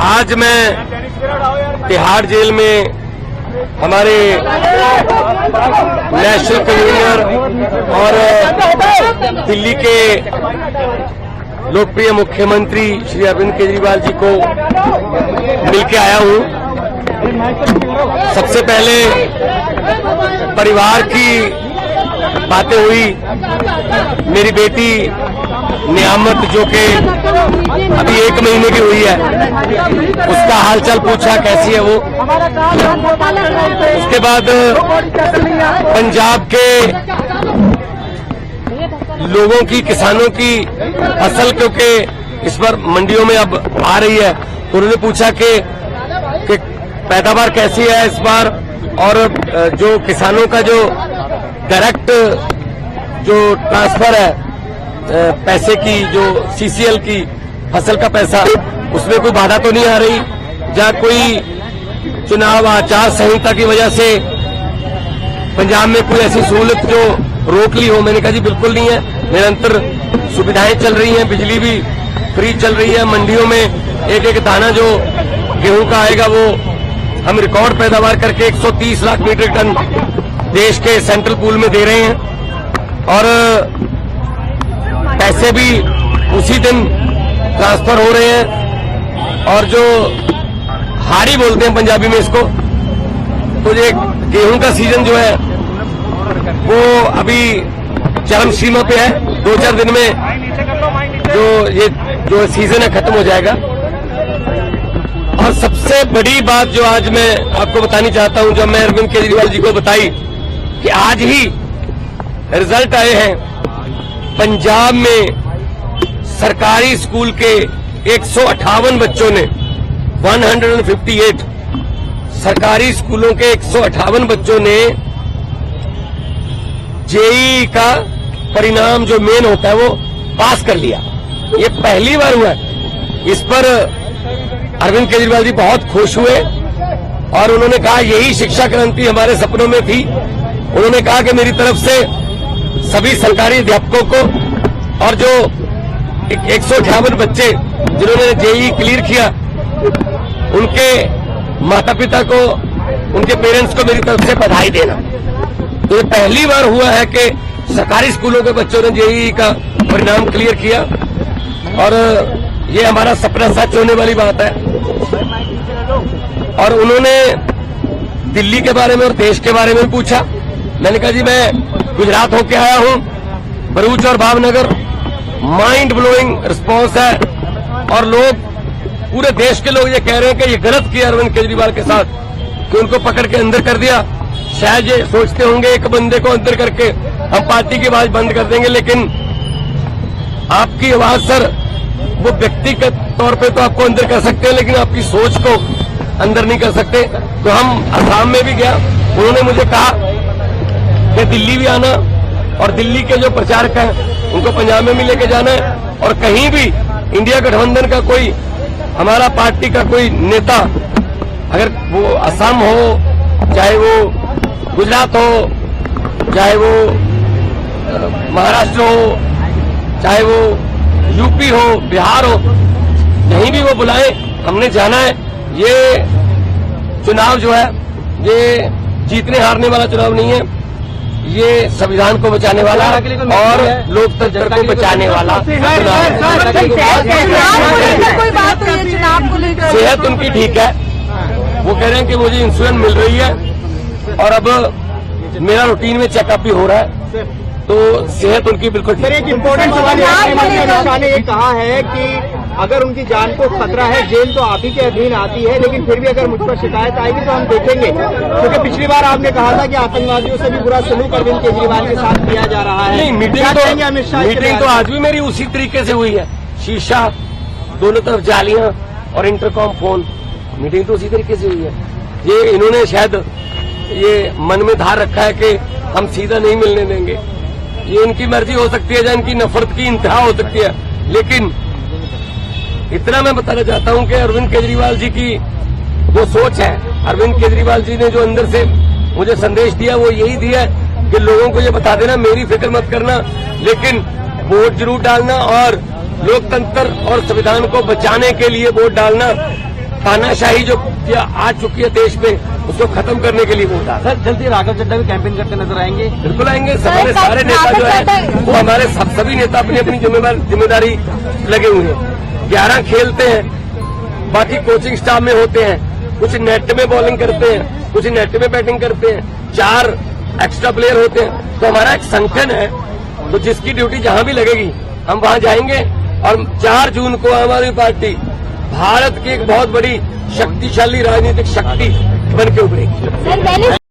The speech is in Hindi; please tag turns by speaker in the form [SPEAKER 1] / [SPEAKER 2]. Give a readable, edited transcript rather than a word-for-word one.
[SPEAKER 1] आज मैं तिहाड़ जेल में हमारे नेशनल कन्वीनर और दिल्ली के लोकप्रिय मुख्यमंत्री श्री अरविंद केजरीवाल जी को मिलके आया हूं। सबसे पहले परिवार की बातें हुई। मेरी बेटी नियामत जो कि अभी 1 महीने की हुई है, उसका हालचाल पूछा, कैसी है वो। उसके बाद पंजाब के लोगों की, किसानों की फसल, क्योंकि इस बार मंडियों में अब आ रही है, उन्होंने पूछा कि पैदावार कैसी है इस बार, और जो किसानों का जो डायरेक्ट जो ट्रांसफर है पैसे की, जो सीसीएल की फसल का पैसा, उसमें कोई बाधा तो नहीं आ रही, या कोई चुनाव आचार संहिता की वजह से पंजाब में कोई ऐसी सहूलत जो रोक ली हो। मैंने कहा जी बिल्कुल नहीं है, निरंतर सुविधाएं चल रही हैं, बिजली भी फ्री चल रही है, मंडियों में एक एक दाना जो गेहूं का आएगा वो हम रिकॉर्ड पैदावार करके 130 लाख मीट्रिक टन देश के सेंट्रल पूल में दे रहे हैं, और पैसे भी उसी दिन ट्रांसफर हो रहे हैं। और जो हाड़ी बोलते हैं पंजाबी में इसको, तो ये गेहूं का सीजन जो है वो अभी चरम सीमा पे है। 2-4 दिन में जो सीजन है खत्म हो जाएगा। और सबसे बड़ी बात जो आज मैं आपको बतानी चाहता हूं, जब मैं अरविंद केजरीवाल जी को बताई कि आज ही रिजल्ट आए हैं, पंजाब में सरकारी स्कूल के 158 बच्चों ने 158 सरकारी स्कूलों के 158 बच्चों ने जेईई का परिणाम जो मेन होता है वो पास कर लिया। ये पहली बार हुआ है। इस पर अरविंद केजरीवाल जी बहुत खुश हुए और उन्होंने कहा यही शिक्षा क्रांति हमारे सपनों में थी। उन्होंने कहा कि मेरी तरफ से सभी सरकारी अध्यापकों को और जो 158 बच्चे जिन्होंने जेईई क्लियर किया, उनके माता पिता को, उनके पेरेंट्स को मेरी तरफ से बधाई देना। तो ये पहली बार हुआ है कि सरकारी स्कूलों के बच्चों ने जेईई का परिणाम क्लियर किया, और ये हमारा सपना सच होने वाली बात है। और उन्होंने दिल्ली के बारे में और देश के बारे में पूछा। मैंने कहा जी मैं गुजरात होके आया हूं, भरूच और भावनगर, माइंड ब्लोइंग रिस्पांस है, और लोग, पूरे देश के लोग ये कह रहे हैं कि ये गलत किया अरविंद केजरीवाल के साथ कि उनको पकड़ के अंदर कर दिया। शायद ये सोचते होंगे एक बंदे को अंदर करके हम पार्टी की आवाज बंद कर देंगे, लेकिन आपकी आवाज सर, वो व्यक्तिगत तौर पे तो आपको अंदर कर सकते हैं, लेकिन आपकी सोच को अंदर नहीं कर सकते। तो हम असम में भी गया, उन्होंने मुझे कहा कि दिल्ली भी आना, और दिल्ली के जो प्रचारक हैं उनको पंजाब में भी लेके जाना है, और कहीं भी इंडिया गठबंधन का कोई, हमारा पार्टी का कोई नेता, अगर वो असम हो, चाहे वो गुजरात हो, चाहे वो महाराष्ट्र हो, चाहे वो यूपी हो, बिहार हो, कहीं भी वो बुलाए, हमने जाना है। ये चुनाव जो है ये जीतने हारने वाला चुनाव नहीं है, ये संविधान को बचाने वाला और लोकतंत्र को बचाने वाला चुनाव। सेहत उनकी ठीक है, वो कह रहे हैं कि मुझे इंश्योरेंस मिल रही है, और अब मेरा रूटीन में चेकअप भी हो रहा है, तो सेहत उनकी बिल्कुल ठीक है।
[SPEAKER 2] एक इम्पोर्टेंट सवाल है, अमित शाह ने ये कहा है कि अगर उनकी जान को खतरा है, जेल तो आप ही के अधीन आती है, लेकिन फिर भी अगर मुझ पर शिकायत आएगी तो हम देखेंगे, क्योंकि पिछली बार आपने कहा था कि आतंकवादियों से भी बुरा सलूक अरविंद केजरीवाल के साथ किया जा रहा है।
[SPEAKER 1] नहीं, मीटिंग तो आज भी मेरी उसी तरीके से हुई है। शीशा, दोनों तरफ जालियां और इंटरकॉम फोन, मीटिंग तो उसी तरीके से हुई है। ये इन्होंने शायद ये मन में धार रखा है कि हम सीधा नहीं मिलने देंगे। ये इनकी मर्जी हो सकती है या इनकी नफरत की इंतहा हो सकती है, लेकिन इतना मैं बताना चाहता हूं कि अरविंद केजरीवाल जी की जो सोच है, अरविंद केजरीवाल जी ने जो अंदर से मुझे संदेश दिया वो यही दिया कि लोगों को ये बता देना मेरी फिक्र मत करना, लेकिन वोट जरूर डालना और लोकतंत्र और संविधान को बचाने के लिए वोट डालना। तानाशाही जो आ चुकी है देश में, उसको खत्म करने के लिए वोट डाला।
[SPEAKER 2] सर जल्दी राघव चड्ढा भी कैंपेन करते नजर आएंगे।
[SPEAKER 1] बिल्कुल आएंगे। हमारे सारे नेता जो है वो हमारे सभी नेता अपनी अपनी जिम्मेदारी लगे हुए हैं। 11 खेलते हैं, बाकी कोचिंग स्टाफ में होते हैं, कुछ नेट में बॉलिंग करते हैं, कुछ नेट में बैटिंग करते हैं, 4 एक्स्ट्रा प्लेयर होते हैं। तो हमारा एक संगठन है, तो जिसकी ड्यूटी जहां भी लगेगी हम वहां जाएंगे। और 4 जून को आम आदमी पार्टी भारत की एक बहुत बड़ी शक्तिशाली राजनीतिक शक्ति बन के उभरेगी।